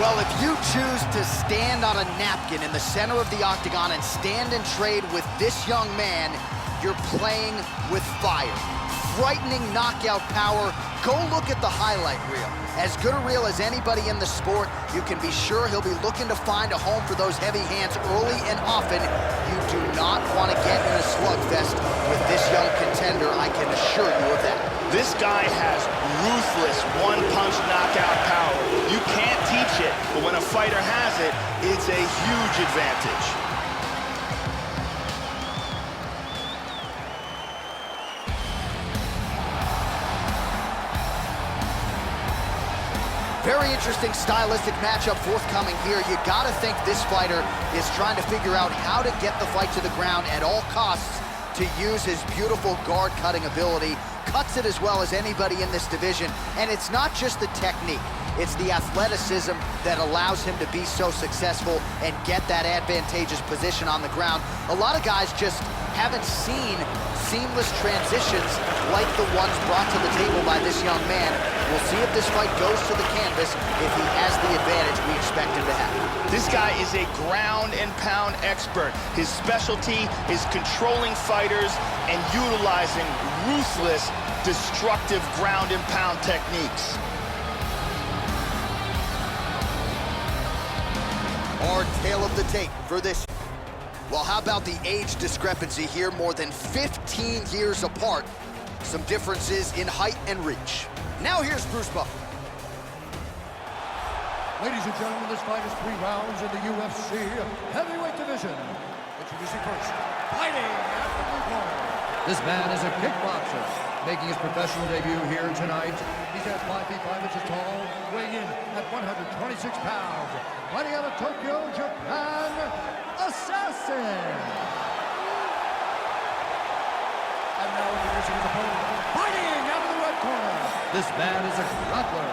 Well, if you choose to stand on a napkin in the center of the octagon and stand and trade with this young man, you're playing with fire. Frightening knockout power. Go look at the highlight reel. As good a reel as anybody in the sport, you can be sure he'll be looking to find a home for those heavy hands early and often. You do not want to get in a slugfest with this young contender, I can assure you of that. This guy has ruthless one-punch knockout power. You can't teach it, but when a fighter has it, it's a huge advantage. Very interesting stylistic matchup forthcoming here. You gotta think this fighter is trying to figure out how to get the fight to the ground at all costs to use his beautiful guard-cutting ability. Cuts it as well as anybody in this division. And it's not just the technique, it's the athleticism that allows him to be so successful and get that advantageous position on the ground. A lot of guys just haven't seen seamless transitions like the ones brought to the table by this young man. We'll see if this fight goes to the canvas, if he has the advantage we expect him to have. This guy is a ground and pound expert. His specialty is controlling fighters and utilizing ruthless, destructive ground and pound techniques. Our tale of the tape for this. Well, how about the age discrepancy here? More than 15 years apart. Some differences in height and reach. Now here's Bruce Buffer. Ladies and gentlemen, this fight is 3 rounds in the UFC heavyweight division. Introducing first, fighting at the blue corner. This man is a kickboxer, making his professional debut here tonight. He's at 5 feet 5 inches tall, weighing in at 126 pounds. Fighting out of Tokyo, Japan, Assassin. And now introducing his opponent, fighting out of the red corner. This man is a grappler,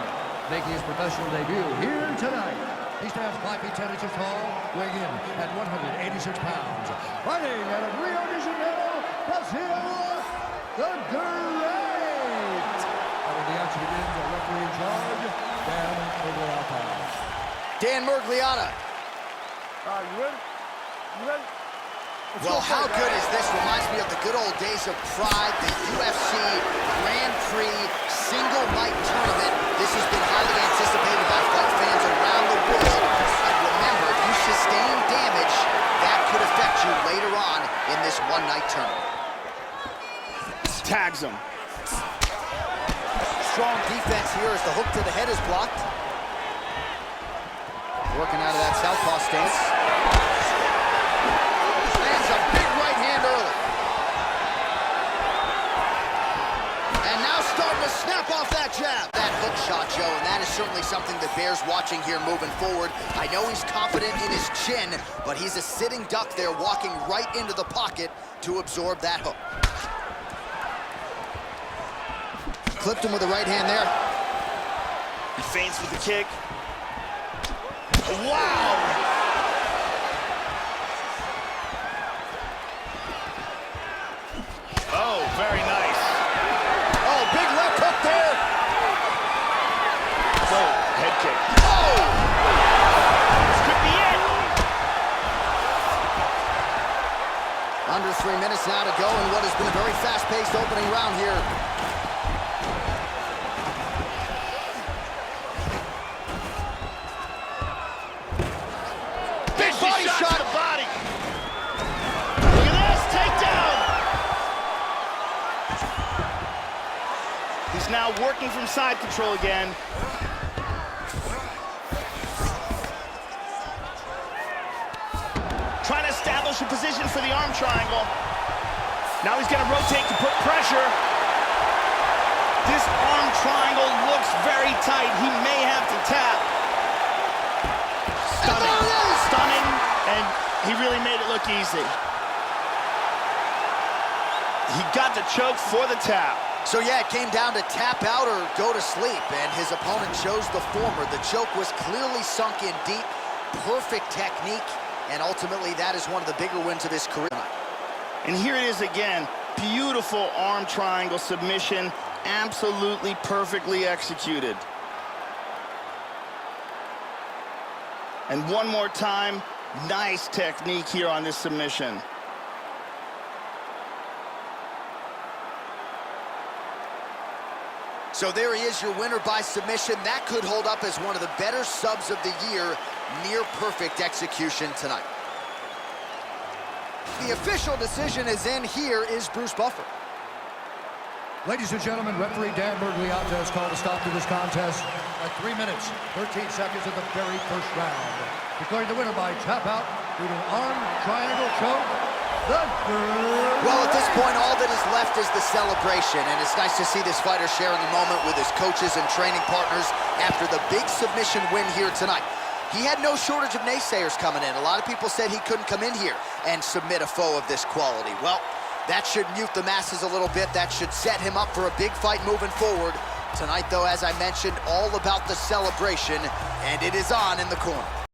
making his professional debut here tonight. He stands 5 feet 10 inches tall, weighing in at 186 pounds. Fighting out of Rio de Janeiro, Brazil, the Great. And when the action begins, our referee in charge, Dan Murgliata. Dan Murgliata. You ready? You ready? Well, how good is this? Reminds me of the good old days of Pride, the UFC Grand Prix single night tournament. This has been highly anticipated by fight fans around the world. And remember, if you sustain damage, that could affect you later on in this one-night tournament. Tags him. Strong defense here as the hook to the head is blocked. Working out of that southpaw stance. Lands a big right hand early. And now starting to snap off that jab. That hook shot, Joe, and that is certainly something that bears watching here moving forward. I know he's confident in his chin, but he's a sitting duck there, walking right into the pocket to absorb that hook. Clipped him with the right hand there. He feints with the kick. Wow! Oh, very nice. Oh, big left hook there. Whoa, head kick. Oh! This could be it. Under 3 minutes now to go in what has been a very fast-paced opening round here. Body shot to the body. Look at this takedown. He's now working from side control again. Trying to establish a position for the arm triangle. Now he's going to rotate to put pressure. This arm triangle looks very tight. He may have to tap. Stunning, and he really made it look easy. He got the choke for the tap. So yeah, it came down to tap out or go to sleep, and his opponent chose the former. The choke was clearly sunk in deep, perfect technique, and ultimately that is one of the bigger wins of his career. And here it is again, beautiful arm triangle submission, absolutely perfectly executed. And one more time, nice technique here on this submission. So there he is, your winner by submission. That could hold up as one of the better subs of the year. Near perfect execution tonight. The official decision is in. Here is Bruce Buffer. Ladies and gentlemen, referee Dan Bergliata has called a stop to this contest at 3 minutes, 13 seconds of the very first round. Declaring the winner by tap out due to an arm triangle choke, the Well, at this point, all that is left is the celebration, and it's nice to see this fighter sharing a moment with his coaches and training partners after the big submission win here tonight. He had no shortage of naysayers coming in. A lot of people said he couldn't come in here and submit a foe of this quality. Well, that should mute the masses a little bit. That should set him up for a big fight moving forward. Tonight, though, as I mentioned, all about the celebration, and it is on in the corner.